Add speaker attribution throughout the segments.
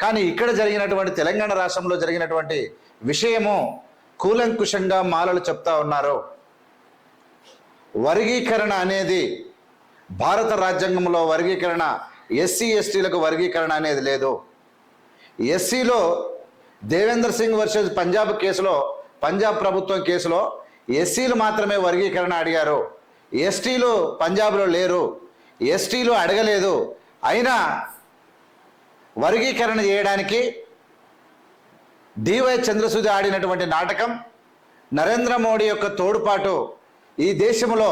Speaker 1: కానీ ఇక్కడ జరిగినటువంటి తెలంగాణ రాష్ట్రంలో జరిగినటువంటి విషయము కూలంకుషంగా మాలలు చెప్తా ఉన్నారు. వర్గీకరణ అనేది భారత రాజ్యాంగంలో వర్గీకరణ, ఎస్సీ ఎస్టీలకు వర్గీకరణ అనేది లేదు. ఎస్సీలో దేవేంద్ర సింగ్ వర్సెస్ పంజాబ్ కేసులో, పంజాబ్ ప్రభుత్వం కేసులో ఎస్సీలు మాత్రమే వర్గీకరణ అడిగారు. ఎస్టీలు పంజాబ్లో లేరు, ఎస్టీలు అడగలేదు. అయినా వర్గీకరణ చేయడానికి డివై చంద్రసూది ఆడినటువంటి నాటకం, నరేంద్ర మోడీ యొక్క తోడ్పాటు ఈ దేశంలో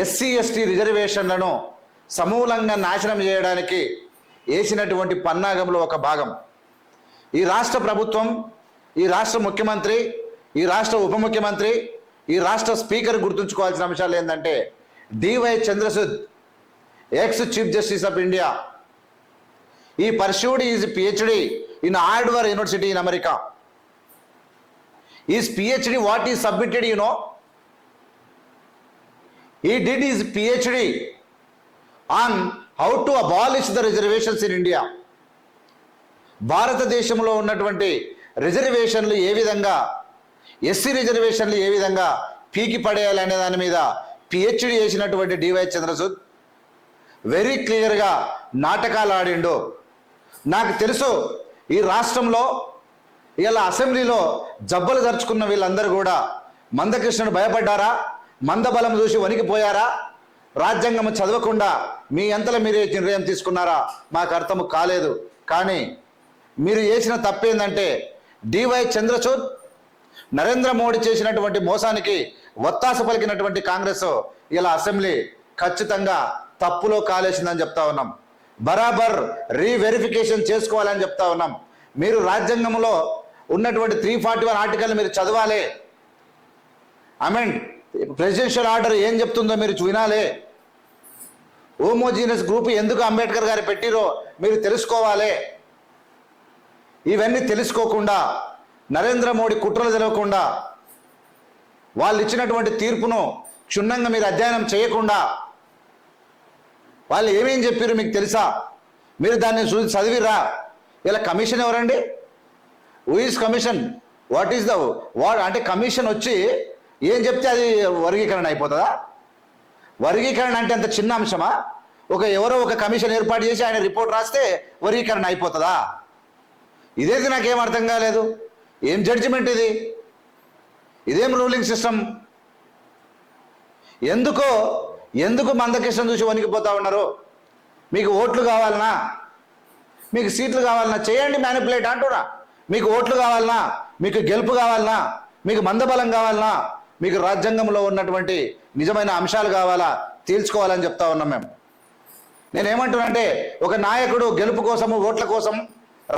Speaker 1: ఎస్సీ ఎస్టీ రిజర్వేషన్లను సమూలంగా నాశనం చేయడానికి వేసినటువంటి పన్నాగంలో ఒక భాగం. ఈ రాష్ట్ర ప్రభుత్వం, ఈ రాష్ట్ర ముఖ్యమంత్రి, ఈ రాష్ట్ర ఉప ముఖ్యమంత్రి, ఈ రాష్ట్ర స్పీకర్ గుర్తుంచుకోవాల్సిన అంశాలు ఏంటంటే, DY Chandrachud, ex chief justice of India, he pursued his PhD in Harvard University in America. His PhD, what he submitted, you know, he did his PhD on how to abolish the reservations in India. భారతదేశంలో ఉన్నటువంటి రిజర్వేషన్లు ఏ విధంగా, SC రిజర్వేషన్లు ఏ విధంగా పీకి పడేయాలనే దాని మీద PhD చేసినటువంటి డివై చంద్రసూద్ వెరీ క్లియర్గా నాటకాలు ఆడిండు. నాకు తెలుసు ఈ రాష్ట్రంలో ఇలా అసెంబ్లీలో జబ్బలు దర్చుకున్న వీళ్ళందరూ కూడా మందకృష్ణను భయపడ్డారా, మందబలం చూసి వణికిపోయారా, రాజ్యాంగం చదవకుండా మీ అంతలో మీరే నిర్ణయం తీసుకున్నారా, మాకు అర్థం కాలేదు. కానీ మీరు చేసిన తప్పేందంటే, డివై చంద్రచూడ్ నరేంద్ర మోడీ చేసినటువంటి మోసానికి ఒత్తాస పలికినటువంటి కాంగ్రెస్ ఇలా అసెంబ్లీ ఖచ్చితంగా తప్పులో కాలేసిందని చెప్తా ఉన్నాం. బరాబర్ రీవెరిఫికేషన్ చేసుకోవాలని చెప్తా ఉన్నాం. మీరు రాజ్యాంగంలో ఉన్నటువంటి 341 ఆర్టికల్ మీరు చదవాలి. ప్రెసిడెన్షియల్ ఆర్డర్ ఏం చెప్తుందో మీరు వినాలి. హోమోజీనియస్ గ్రూప్ ఎందుకు అంబేద్కర్ గారు పెట్టిరో మీరు తెలుసుకోవాలి. ఇవన్నీ తెలుసుకోకుండా, నరేంద్ర మోడీ కుట్రలు తెలవకుండా, వాళ్ళు ఇచ్చినటువంటి తీర్పును క్షుణ్ణంగా మీరు అధ్యయనం చేయకుండా, వాళ్ళు ఏమేం చెప్పారు మీకు తెలుసా, మీరు దాన్ని చదివిరా. ఇలా కమిషన్ ఎవరండి? Who is commission? What is the అంటే కమిషన్ వచ్చి ఏం చెప్తే అది వర్గీకరణ అయిపోతుందా? వర్గీకరణ అంటే అంత చిన్న అంశమా? ఎవరో ఒక కమిషన్ ఏర్పాటు చేసి ఆయన రిపోర్ట్ రాస్తే వర్గీకరణ అయిపోతుందా? ఇదేది నాకేం అర్థం కాలేదు. ఏం జడ్జిమెంట్ ఇది? ఇదేం రూలింగ్ సిస్టమ్? ఎందుకు మందకృష్ణ చూసి వణికిపోతా ఉన్నారు? మీకు ఓట్లు కావాలనా, మీకు సీట్లు కావాలన్నా చేయండి, మ్యానిపులేట్ అంటున్నా. మీకు ఓట్లు కావాలన్నా, మీకు గెలుపు కావాలన్నా, మీకు మందబలం కావాలన్నా, మీకు రాజ్యాంగంలో ఉన్నటువంటి నిజమైన అంశాలు కావాలా, తేల్చుకోవాలని చెప్తా ఉన్నాం మేము. నేనేమంటున్నానంటే, ఒక నాయకుడు గెలుపు కోసము, ఓట్ల కోసం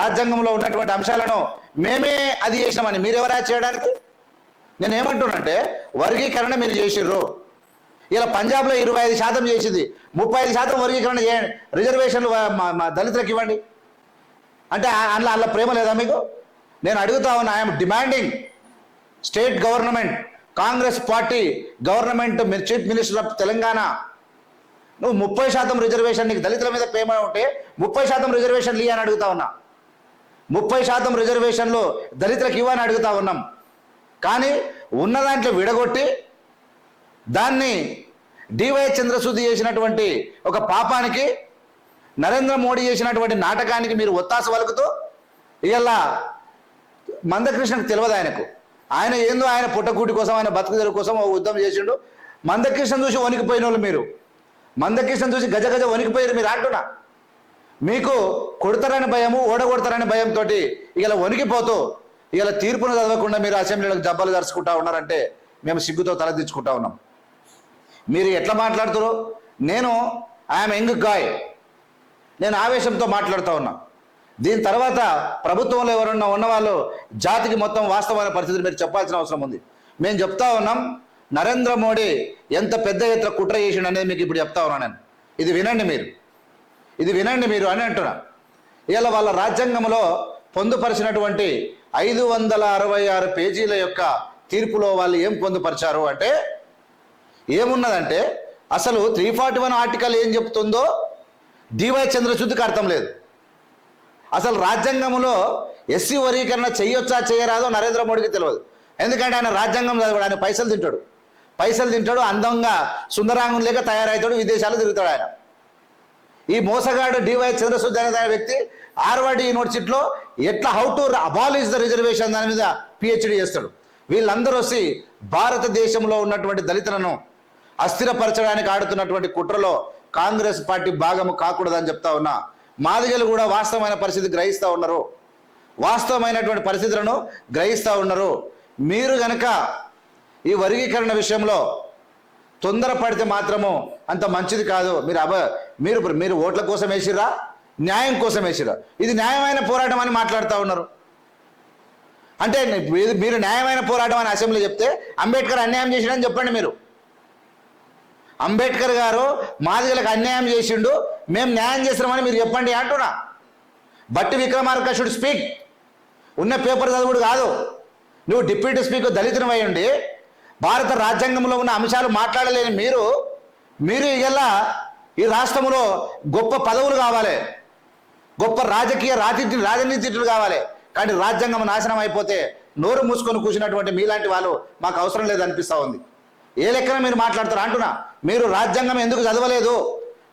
Speaker 1: రాజ్యాంగంలో ఉన్నటువంటి అంశాలను మేమే అది చేసినామని మీరెవరా చేయడానికి? నేనేమంటున్నానంటే, వర్గీకరణ మీరు చేసిర్రు. ఇలా పంజాబ్లో 25% చేసింది, 35% వర్గీకరణ చేయండి, రిజర్వేషన్లు దళితులకు ఇవ్వండి అంటే అందులో ప్రేమ లేదా మీకు? నేను అడుగుతా ఉన్నా. I'm demanding state government, Congress party government, chief minister of Telangana, నువ్వు 30% రిజర్వేషన్, నీకు దళితుల మీద ప్రేమ ఉంటే 30% రిజర్వేషన్లు ఇవ్వని అడుగుతా ఉన్నా. 30% రిజర్వేషన్లు దళితులకు ఇవ్వని అడుగుతా ఉన్నాం. కానీ ఉన్న దాంట్లో విడగొట్టి దాన్ని డివై చంద్రసూద్ చేసినటువంటి ఒక పాపానికి, నరేంద్ర మోడీ చేసినటువంటి నాటకానికి మీరు ఒత్తాస వలుకుతూ, ఇలా మందకృష్ణకు తెలియదు ఆయన ఏందో ఆయన పుట్టకూటి కోసం, ఆయన బతుకుదెరు కోసం ఒక యుద్ధం చేసిండు. మందకృష్ణ చూసి వణికిపోయిన వాళ్ళు మీరు, మందకృష్ణ చూసి గజ గజ వణికిపోయారు మీరు అంటున్నా. మీకు కొడతారని భయము, ఓడగొడతారని భయంతో ఇలా వణికిపోతూ ఇలా తీర్పును చదవకుండా మీరు అసెంబ్లీలకు జబ్బలు దర్చుకుంటా ఉన్నారంటే మేము సిగ్గుతో తలదించుకుంటా ఉన్నాం. మీరు ఎట్లా మాట్లాడుతారు? ఐఎమ్ యంగ్ గాయ్, నేను ఆవేశంతో మాట్లాడుతూ ఉన్నా. దీని తర్వాత ప్రభుత్వంలో ఎవరన్నా ఉన్నవాళ్ళు జాతికి మొత్తం వాస్తవమైన పరిస్థితులు మీరు చెప్పాల్సిన అవసరం ఉంది. మేము చెప్తా ఉన్నాం, నరేంద్ర మోడీ ఎంత పెద్ద ఎత్తున కుట్ర చేసిండు అనేది మీకు ఇప్పుడు చెప్తా ఉన్నా నేను. ఇది వినండి మీరు అని అంటున్నా. ఇలా వాళ్ళ రాజ్యాంగంలో పొందుపరిచినటువంటి 566 పేజీల యొక్క తీర్పులో వాళ్ళు ఏం పొందుపరిచారు అంటే, ఏమున్నదంటే, అసలు 341 ఆర్టికల్ ఏం చెప్తుందో డివై చంద్రచూడ్కి అర్థం లేదు. అసలు రాజ్యాంగంలో ఎస్సీ వర్గీకరణ చెయ్యొచ్చా చేయరాదో నరేంద్ర మోడీకి తెలియదు. ఎందుకంటే ఆయన రాజ్యాంగం చదివాడు, ఆయన పైసలు తింటాడు, అందంగా సుందరాంగం లేక తయారవుతాడు, విదేశాలు తిరుగుతాడు ఆయన. ఈ మోసగాడు డివై చంద్రశూడ్ అనే వ్యక్తి హార్వర్డ్ యూనివర్సిటీలో ఎట్లా how to abolish the reservation దాని మీద పిహెచ్డి చేస్తాడు. వీళ్ళందరూ వచ్చి భారతదేశంలో ఉన్నటువంటి దళితులను అస్థిరపరచడానికి ఆడుతున్నటువంటి కుట్రలో కాంగ్రెస్ పార్టీ భాగము కాకూడదని చెప్తా ఉన్నా. మాదిగలు కూడా వాస్తవమైన పరిస్థితి గ్రహిస్తూ ఉన్నారు, వాస్తవమైనటువంటి పరిస్థితులను గ్రహిస్తూ ఉన్నారు. మీరు గనక ఈ వర్గీకరణ విషయంలో తొందరపడితే మాత్రము అంత మంచిది కాదు. మీరు ఓట్ల కోసం వేసిరా, న్యాయం కోసం వేసిరా? ఇది న్యాయమైన పోరాటం అని మాట్లాడుతూ ఉన్నారు. అంటే మీరు న్యాయమైన పోరాటం అని అసెంబ్లీ చెప్తే అంబేద్కర్ అన్యాయం చేసిండని చెప్పండి. మీరు అంబేద్కర్ గారు మాదిగలకు అన్యాయం చేసిండు, మేము న్యాయం చేస్తున్నామని మీరు చెప్పండి అంటున్నా. బట్టి విక్రమార్క షుడ్ స్పీక్. ఉన్న పేపర్ చదువుడు కాదు. నువ్వు డిప్యూటీ స్పీకర్ దళితుని అయి ఉండి భారత రాజ్యాంగంలో ఉన్న అంశాలు మాట్లాడలేని మీరు ఇలా ఈ రాష్ట్రంలో గొప్ప పదవులు కావాలి, గొప్ప రాజనీతిజ్ఞులు కావాలి. కానీ రాజ్యాంగం నాశనం అయిపోతే నోరు మూసుకొని కూర్చున్నటువంటి మీలాంటి వాళ్ళు మాకు అవసరం లేదనిపిస్తూ ఉంది. ఏ లెక్కన మీరు మాట్లాడతారు అంటున్నా. మీరు రాజ్యాంగం ఎందుకు చదవలేదు?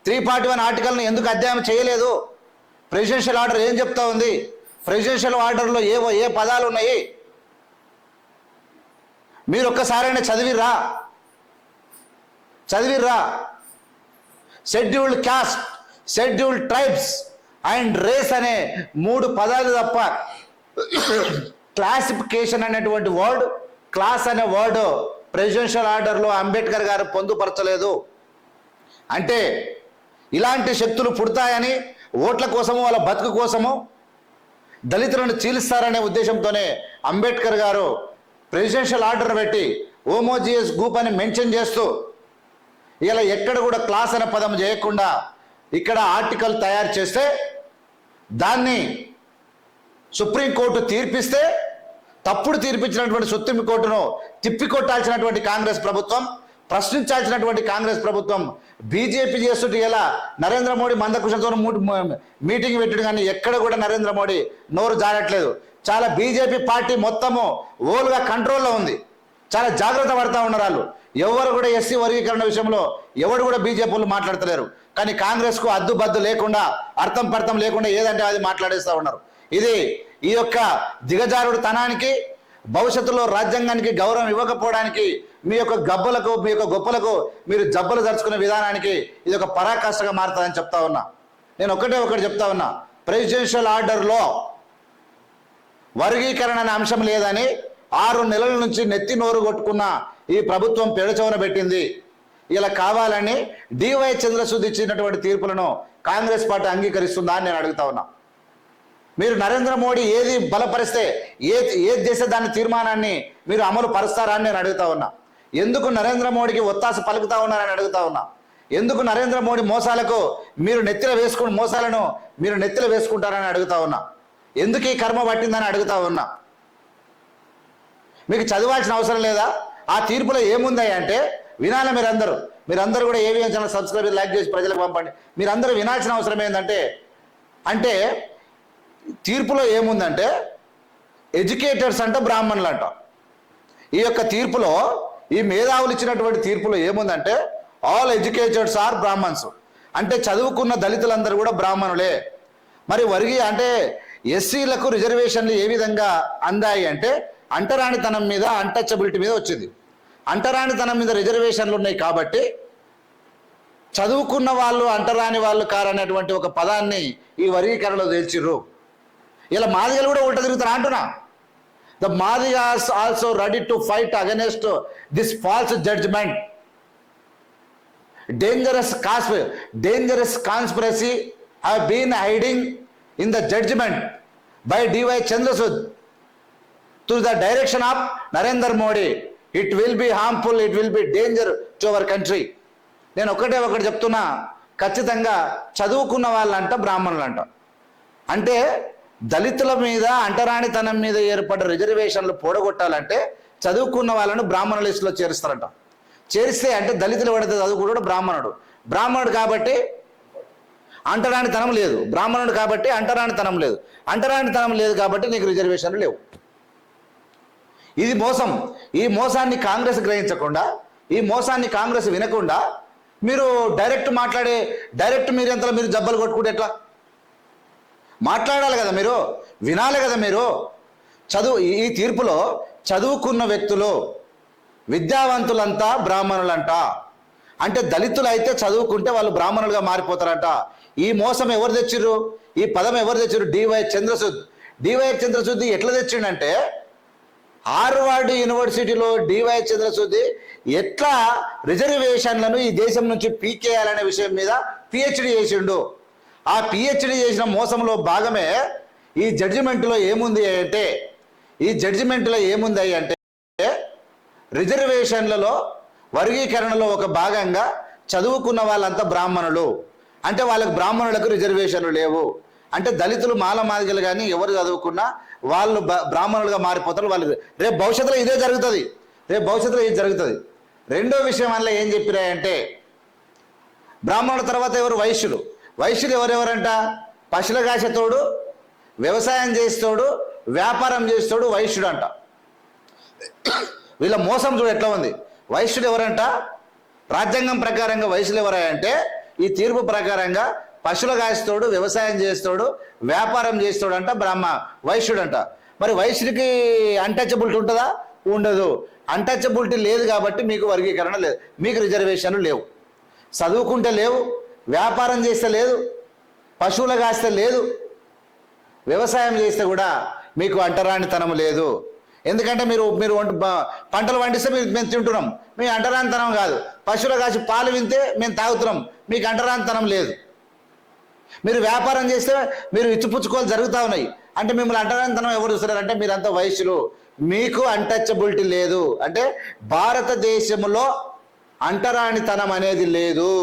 Speaker 1: 341 ఆర్టికల్ని ఎందుకు అధ్యయనం చేయలేదు? ప్రెసిడెన్షియల్ ఆర్డర్ ఏం చెప్తా ఉంది? ప్రెసిడెన్షియల్ ఆర్డర్లో ఏ పదాలు ఉన్నాయి? మీరు ఒక్కసారైనా చదివిర్రా? Scheduled caste, scheduled tribes and race అనే 3 పదాలు తప్ప క్లాసిఫికేషన్ అనేటువంటి వర్డ్, క్లాస్ అనే వర్డ్ ప్రెసిడెన్షియల్ ఆర్డర్లో అంబేద్కర్ గారు పొందుపరచలేదు. అంటే ఇలాంటి శక్తులు పుడతాయని, ఓట్ల కోసము వాళ్ళ బతుకు కోసము దళితులను చీలుస్తారనే ఉద్దేశంతోనే అంబేద్కర్ గారు ప్రెసిడెన్షియల్ ఆర్డర్ పెట్టి హోమోజియస్ గ్రూప్ అని మెన్షన్ చేస్తూ ఇలా ఎక్కడ కూడా క్లాస్ అనే పదం చేయకుండా ఇక్కడ ఆర్టికల్ తయారు చేస్తే దాన్ని సుప్రీంకోర్టు తీర్పిస్తే తప్పుడు తీర్పిచ్చినటువంటి సుప్రీంకోర్టును తిప్పికొట్టాల్సినటువంటి కాంగ్రెస్ ప్రభుత్వం, ప్రశ్నించాల్సినటువంటి కాంగ్రెస్ ప్రభుత్వం బీజేపీ చేస్తుంటే ఇలా నరేంద్ర మోడీ మందకృష్ణతో మీటింగ్ పెట్టడం కానీ ఎక్కడ కూడా నరేంద్ర మోడీ నోరు జారట్లేదు. చాలా బీజేపీ పార్టీ మొత్తము ఓలుగా కంట్రోల్లో ఉంది. చాలా జాగ్రత్త పడతా ఉన్నారు వాళ్ళు. ఎవరు కూడా ఎస్సీ వర్గీకరణ విషయంలో ఎవరు కూడా బీజేపీ వాళ్ళు మాట్లాడతలేరు. కానీ కాంగ్రెస్కు అద్దుబద్దు లేకుండా, అర్థం పర్థం లేకుండా ఏదంటే అది మాట్లాడేస్తూ ఉన్నారు. ఇది ఈ యొక్క దిగజారుడు తనానికి, భవిష్యత్తులో రాజ్యాంగానికి గౌరవం ఇవ్వకపోవడానికి, మీ యొక్క గబ్బలకు, మీ యొక్క గొప్పలకు మీరు జబ్బలు దర్చుకునే విధానానికి ఇది ఒక పరాకాష్ఠగా మారుతుందని చెప్తా ఉన్నా. నేను ఒకటి చెప్తా ఉన్నా. ప్రెసిడెన్షియల్ ఆర్డర్లో వర్గీకరణ అనే అంశం లేదని 6 నెలల నుంచి నెత్తి నోరు కొట్టుకున్న ఈ ప్రభుత్వం పెడచవన పెట్టింది. ఇలా కావాలని డివై చంద్రశూడ్ ఇచ్చినటువంటి తీర్పులను కాంగ్రెస్ పార్టీ అంగీకరిస్తుందా అని నేను అడుగుతా ఉన్నా. మీరు నరేంద్ర మోడీ ఏది బలపరిస్తే ఏది చేసే దాని తీర్మానాన్ని మీరు అమలు పరుస్తారా అని నేను అడుగుతా ఉన్నా. ఎందుకు నరేంద్ర మోడీకి ఒత్తాస పలుకుతా ఉన్నారని అడుగుతా ఉన్నా. ఎందుకు నరేంద్ర మోడీ మోసాలను మీరు నెత్తిలో వేసుకుంటారని అడుగుతా ఉన్నా. ఎందుకు ఈ కర్మ పట్టిందని అడుగుతా ఉన్నా. మీకు చదవాల్సిన అవసరం లేదా? ఆ తీర్పులో ఏముంది అంటే వినాలి. మీరందరూ కూడా ఏవిఎన్ ఛానల్ సబ్స్క్రైబ్, లైక్ చేసి ప్రజలకు పంపండి. మీరందరూ వినాల్సిన అవసరం ఏంటంటే తీర్పులో ఏముందంటే ఎడ్యుకేటర్స్ అంట, బ్రాహ్మణులు అంట. ఈ యొక్క తీర్పులో, ఈ మేధావులు ఇచ్చినటువంటి తీర్పులో ఏముందంటే ఆల్ ఎడ్యుకేటర్స్ ఆర్ బ్రాహ్మణ్స్. అంటే చదువుకున్న దళితులందరూ కూడా బ్రాహ్మణులే. మరి ఎస్సీలకు రిజర్వేషన్లు ఏ విధంగా అందాయి అంటే అంటరానితనం మీద, అన్టచబిలిటీ మీద వచ్చింది. అంటరానితనం మీద రిజర్వేషన్లు ఉన్నాయి కాబట్టి చదువుకున్న వాళ్ళు అంటరాని వాళ్ళు కారనేటువంటి ఒక పదాన్ని ఈ వర్గీకరణలో తేల్చిర్రు. ఇలా మాదిగలు కూడా ఉల్టా తిరుగుతారు అంటున్నా. The Madigas also ready to fight against this false judgment. Dangerous conspiracy have been hiding in the judgment by D.Y. Chandrasud to the direction of Narendra Modi. It will be harmful, it will be danger to our country. నేను ఒకటి చెప్తున్నా. ఖచ్చితంగా చదువుకున్న వాళ్ళంట, బ్రాహ్మణులంట. అంటే దళితుల మీద, అంటరానితనం మీద ఏర్పడ్డ రిజర్వేషన్లు పోడగొట్టాలంటే చదువుకున్న వాళ్ళను బ్రాహ్మణ లిస్టులో చేరుస్తారంట. చేరిస్తే అంటే దళితులు పడితే చదువుకున్నాడు బ్రాహ్మణుడు కాబట్టి అంటరానితనం లేదు, బ్రాహ్మణుడు కాబట్టి అంటరానితనం లేదు, అంటరానితనం లేదు కాబట్టి నీకు రిజర్వేషన్లు లేవు. ఇది మోసం. ఈ మోసాన్ని కాంగ్రెస్ గ్రహించకుండా, ఈ మోసాన్ని కాంగ్రెస్ వినకుండా మీరు డైరెక్ట్ మీరు ఎంతలో మీరు జబ్బలు కొట్టుకుంటే ఎట్లా? మాట్లాడాలి కదా, మీరు వినాలి కదా. మీరు ఈ తీర్పులో చదువుకున్న వ్యక్తులు, విద్యావంతులంతా బ్రాహ్మణులంట, అంటే దళితులు అయితే చదువుకుంటే వాళ్ళు బ్రాహ్మణులుగా మారిపోతారంట. ఈ మోసం ఎవరు తెచ్చిర్రు? ఈ పదం ఎవరు తెచ్చిర్రు? డివై చంద్రశుద్ధి ఎట్లా తెచ్చిండంటే, హార్వర్డ్ యూనివర్సిటీలో డివై చంద్రశుద్ధి ఎట్లా రిజర్వేషన్లను ఈ దేశం నుంచి పీకేయాలనే విషయం మీద పిహెచ్డి చేసిండు. ఆ పిహెచ్డి చేసిన మోసంలో భాగమే ఈ జడ్జిమెంట్లో ఏముంది అంటే, రిజర్వేషన్లలో వర్గీకరణలో ఒక భాగంగా చదువుకున్న వాళ్ళంతా బ్రాహ్మణులు, అంటే వాళ్ళకు బ్రాహ్మణులకు రిజర్వేషన్లు లేవు, అంటే దళితులు మాదిగలు కానీ ఎవరు చదువుకున్నా వాళ్ళు బ్రాహ్మణులుగా మారిపోతారు. వాళ్ళు రేపు భవిష్యత్తులో ఇది జరుగుతుంది. రెండో విషయం వల్ల ఏం చెప్పిరాయంటే, బ్రాహ్మణుల తర్వాత ఎవరు? వైశ్యులు ఎవరెవరంట? పశుల కాసేతోడు, వ్యవసాయం చేస్తోడు, వ్యాపారం చేస్తోడు వైశ్యుడు అంట. వీళ్ళ మోసం చూడు ఎట్లా ఉంది. వైశ్యుడు ఎవరంట? రాజ్యాంగం ప్రకారంగా వైశ్యులు ఎవరంటే, ఈ తీర్పు ప్రకారంగా పశువుల కాస్తోడు, వ్యవసాయం చేస్తోడు, వ్యాపారం చేస్తోడు అంట వైశ్యుడు అంట. మరి వైశ్యుడికి అన్టచబిలిటీ ఉంటుందా? ఉండదు. అన్టచబిలిటీ లేదు కాబట్టి మీకు వర్గీకరణ లేదు, మీకు రిజర్వేషన్లు లేవు. చదువుకుంటే లేవు, వ్యాపారం చేస్తే లేదు, పశువుల కాస్తే లేదు, వ్యవసాయం చేస్తే కూడా మీకు అంటరానితనం లేదు. ఎందుకంటే మీరు పంటలు పండిస్తే మేము తింటున్నాం, మీ అంటరానితనం కాదు. పశువుల కాసి పాలు వింటే మేము తాగుతున్నాం, మీకు అంటరానితనం లేదు. మీరు వ్యాపారం చేస్తే మీరు ఇచ్చిపుచ్చుకోలు జరుగుతూ ఉన్నాయి, అంటే మిమ్మల్ని అంటరానితనం ఎవరు చూస్తున్నారంటే మీరంతా వైశ్యులు, మీకు అన్టచబిలిటీ లేదు. అంటే భారతదేశంలో అంటరానితనం అనేది లేదు.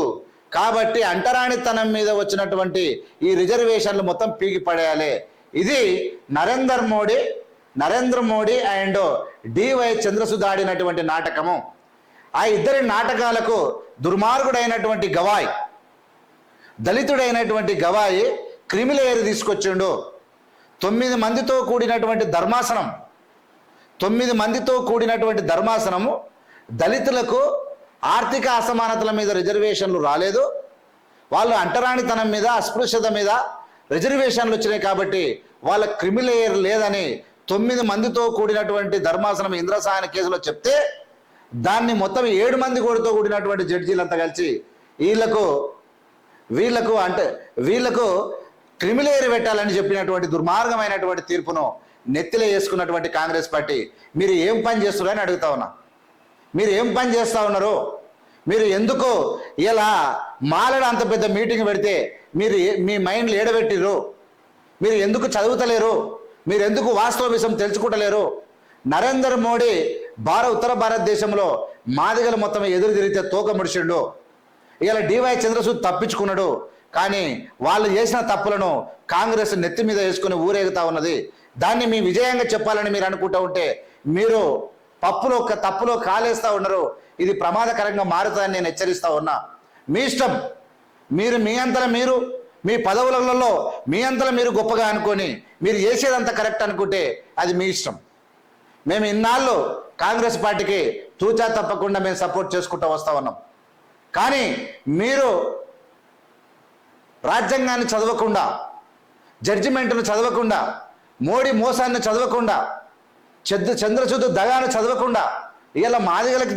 Speaker 1: కాబట్టి అంటరానితనం మీద వచ్చినటువంటి ఈ రిజర్వేషన్లు మొత్తం పీకి పడేయాలి. ఇది నరేంద్ర మోడీ అండ్ డివై చంద్రశుద్ధ ఆడినటువంటి నాటకము. ఆ ఇద్దరి నాటకాలకు దుర్మార్గుడైనటువంటి గవాయ్, దళితుడైనటువంటి గవాయి క్రిమిలేయర్ తీసుకొచ్చిండు. 9 మందితో కూడినటువంటి ధర్మాసనము దళితులకు ఆర్థిక అసమానతల మీద రిజర్వేషన్లు రాలేదు, వాళ్ళు అంటరానితనం మీద, అస్పృశ్యత మీద రిజర్వేషన్లు వచ్చినాయి కాబట్టి వాళ్ళ క్రిమిలేయర్ లేదని 9 మందితో కూడినటువంటి ధర్మాసనం ఇంద్రసాయన కేసులో చెప్తే, దాన్ని మొత్తం 7 మంది కూడితో కూడినటువంటి జడ్జీలంతా కలిసి వీళ్లకు క్రిమిలేయర్ పెట్టాలని చెప్పినటువంటి దుర్మార్గమైనటువంటి తీర్పును నెత్తిలో వేసుకున్నటువంటి కాంగ్రెస్ పార్టీ, మీరు ఏం పని చేస్తున్నారని అడుగుతా ఉన్నా. మీరు ఏం పని చేస్తూ ఉన్నారు? మీరు ఎందుకు ఇలా మాలడ అంత పెద్ద మీటింగ్ పెడితే మీ మైండ్లు ఏడబెట్టిర్రు? మీరు ఎందుకు చదువుతలేరు? మీరు ఎందుకు వాస్తవ విషయం తెలుసుకుంటలేరు? నరేంద్ర మోడీ ఉత్తర భారతదేశంలో మాదిగలు మొత్తం ఎదురు తిరిగితే తోక ముడిచిండు. ఇలా డివై చంద్రశూడ్ తప్పించుకున్నాడు. కానీ వాళ్ళు చేసిన తప్పులను కాంగ్రెస్ నెత్తి మీద వేసుకుని ఊరేగుతా ఉన్నది. దాన్ని మీ విజయంగా చెప్పాలని మీరు అనుకుంటూ ఉంటే మీరు తప్పులో కాలేస్తూ ఉన్నారు. ఇది ప్రమాదకరంగా మారుతుందని నేను హెచ్చరిస్తూ ఉన్నా. మీ ఇష్టం. మీ పదవులలో మీ అంతలో మీరు గొప్పగా అనుకొని మీరు చేసేదంతా కరెక్ట్ అనుకుంటే అది మీ ఇష్టం. మేము ఇన్నాళ్ళు కాంగ్రెస్ పార్టీకి తూచా తప్పకుండా మేము సపోర్ట్ చేసుకుంటూ వస్తూ ఉన్నాం. కానీ మీరు రాజ్యాంగాన్ని చదవకుండా, జడ్జిమెంట్ను చదవకుండా, మోడీ మోసాన్ని చదవకుండా, చంద్రశూడ్ దగాను చదవకుండా ఇలా మాదిగలకి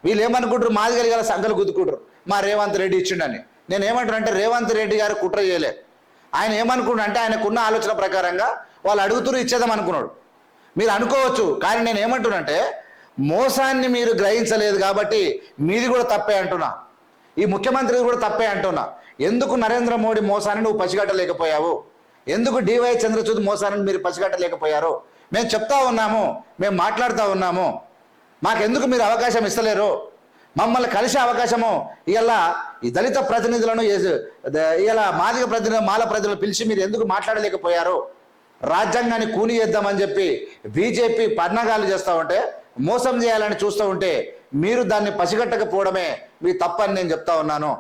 Speaker 1: వీళ్ళు ఏమనుకుంటారు? మాదిగలు ఇలా సంఘాలు గుద్దుకుంటారు మా రేవంత్ రెడ్డి ఇచ్చిండని. నేను ఏమంటానంటే, రేవంత్ రెడ్డి గారు కుట్ర చేయలే. ఆయన ఏమనుకున్నాడు అంటే, ఆయనకున్న ఆలోచన ప్రకారంగా వాళ్ళు అడుగుతున్నారు, ఇచ్చేద్దాం అనుకున్నాడు. మీరు అనుకోవచ్చు, కానీ నేను ఏమంటున్నానంటే, మోసాన్ని మీరు గ్రహించలేదు కాబట్టి మీది కూడా తప్పే అంటున్నా, ఈ ముఖ్యమంత్రిది కూడా తప్పే అంటున్నా. ఎందుకు నరేంద్ర మోడీ మోసాన్ని నువ్వు పసిగట్టలేకపోయావు? ఎందుకు డివై చంద్రశూడ్ మోసాన్ని మీరు పసిగట్టలేకపోయారు? మేము చెప్తా ఉన్నాము, మేము మాట్లాడుతూ ఉన్నాము, మాకెందుకు మీరు అవకాశం ఇస్తలేరు? మమ్మల్ని కలిసే అవకాశము ఇలా ఈ దళిత ప్రతినిధులను ఇలా మాల ప్రతినిధులను పిలిచి మీరు ఎందుకు మాట్లాడలేకపోయారు? రాజ్యాంగాన్ని కూని చేద్దామని చెప్పి బీజేపీ పన్నాగాలు చేస్తూ ఉంటే, మోసం చేయాలని చూస్తూ ఉంటే మీరు దాన్ని పసిగట్టకపోవడమే మీ తప్పని నేను చెప్తా ఉన్నాను.